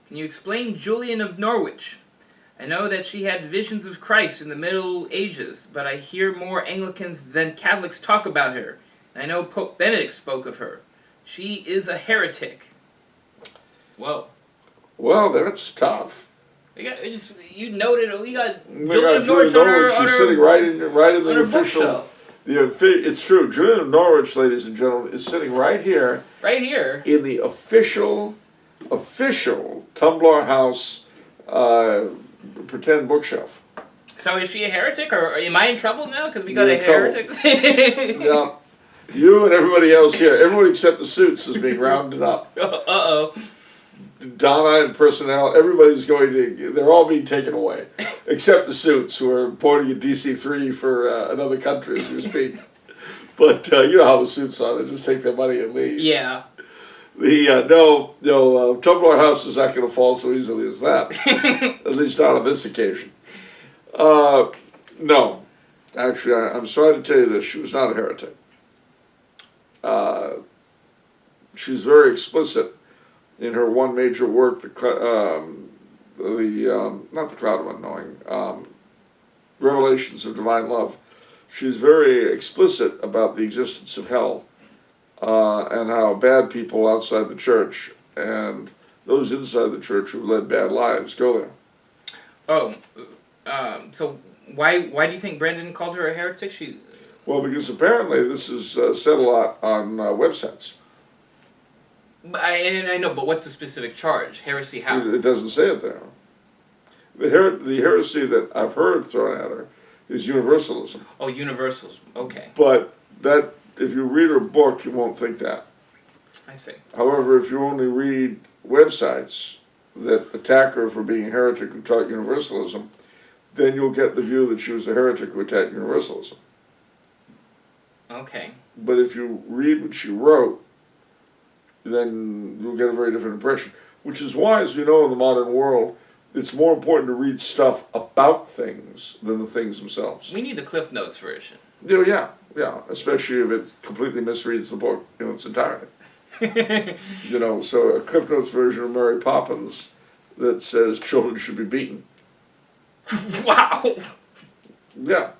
Can you explain Julian of Norwich? I know that she had visions of Christ in the Middle Ages, but I hear more Anglicans than Catholics talk about her. I know Pope Benedict spoke of her. She is a heretic. Whoa. Well, that's tough. You noted, we got Julian of Norwich on her, she's sitting right in the official. bookshelf. It's true. Julian of Norwich, ladies and gentlemen, is sitting right here. Right here. In the official Tumblar House pretend bookshelf. So is she a heretic, or am I in trouble now because we got a heretic? No, you and everybody else here, everybody except the Suits is being rounded up. Uh-oh. Donna and personnel, they're all being taken away, except the Suits, who are boarding at DC-3 for another country as we speak. But you know how the Suits are, they just take their money and leave. Yeah. Tumblar House is not going to fall so easily as that, at least not on this occasion. No, actually, I'm sorry to tell you this, she was not a heretic. She's very explicit in her one major work, not the Cloud of Unknowing, Revelations of Divine Love. She's very explicit about the existence of hell, and how bad people outside the church and those inside the church who've led bad lives go there. Oh, so why do you think Brandon called her a heretic? Well, because apparently this is said a lot on websites. I know, but what's the specific charge? Heresy how? It doesn't say it there. The heresy that I've heard thrown at her is universalism. Oh, universalism. Okay. But that, if you read her book, you won't think that. I see. However, if you only read websites that attack her for being a heretic who taught universalism, then you'll get the view that she was a heretic who attacked universalism. Okay. But if you read what she wrote, then you'll get a very different impression. Which is why, as we know in the modern world, it's more important to read stuff about things than the things themselves. We need the Cliff Notes version. Yeah, especially if it completely misreads the book in its entirety. So a Cliff Notes version of Mary Poppins that says children should be beaten. Wow! Yeah.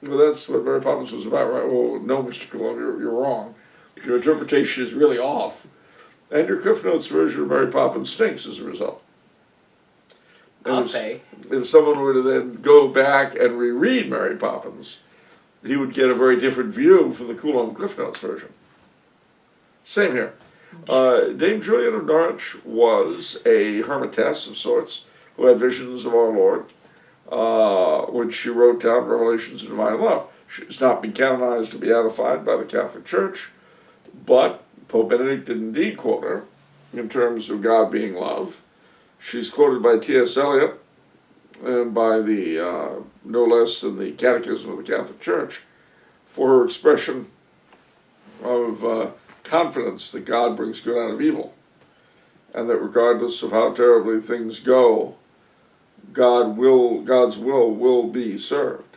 Well, that's what Mary Poppins was about, right? Well, no, Mr. Coulombe, you're wrong. Your interpretation is really off. And your Cliff Notes version of Mary Poppins stinks as a result. I'll say. If someone were to then go back and reread Mary Poppins, he would get a very different view from the Coulombe Cliff Notes version. Same here. Dame Julian of Norwich was a hermitess of sorts who had visions of our Lord, which she wrote down Revelations of Divine Love. She has not been canonized or beatified by the Catholic Church, but Pope Benedict did indeed quote her in terms of God being love. She's quoted by T.S. Eliot and by the no less than the Catechism of the Catholic Church for her expression of confidence that God brings good out of evil, and that regardless of how terribly things go, God's will be served.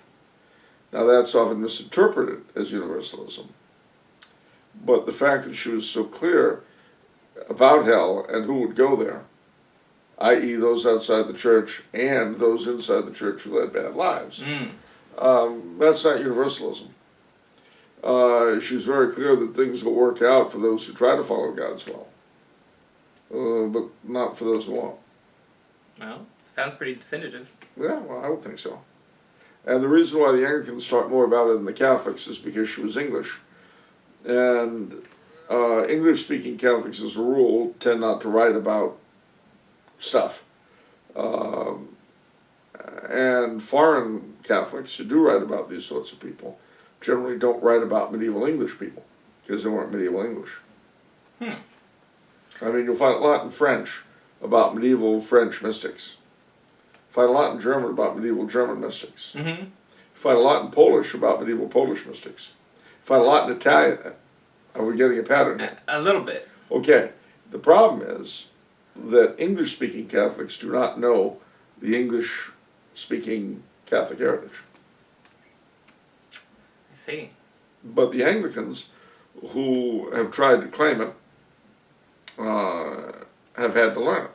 Now that's often misinterpreted as universalism, but the fact that she was so clear about hell and who would go there, i.e. those outside the church and those inside the church who led bad lives, that's not universalism. She's very clear that things will work out for those who try to follow God's will, but not for those who won't. Well, sounds pretty definitive. Yeah, well, I would think so. And the reason why the Anglicans talk more about it than the Catholics is because she was English. And English-speaking Catholics, as a rule, tend not to write about stuff. And foreign Catholics who do write about these sorts of people generally don't write about medieval English people, because they weren't medieval English. I mean, you'll find a lot in French about medieval French mystics. Find a lot in German about medieval German mystics. Mm-hmm. Find a lot in Polish about medieval Polish mystics. Find a lot in Italian. Are we getting a pattern here? A little bit. Okay. The problem is that English-speaking Catholics do not know the English-speaking Catholic heritage. I see. But the Anglicans, who have tried to claim it, have had to learn it.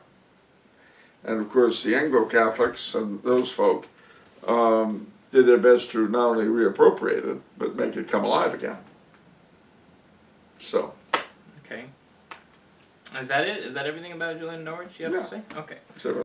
And of course, the Anglo-Catholics and those folk did their best to not only reappropriate it, but make it come alive again. So. Okay. Is that it? Is that everything about Julian of Norwich you have to say? Okay. So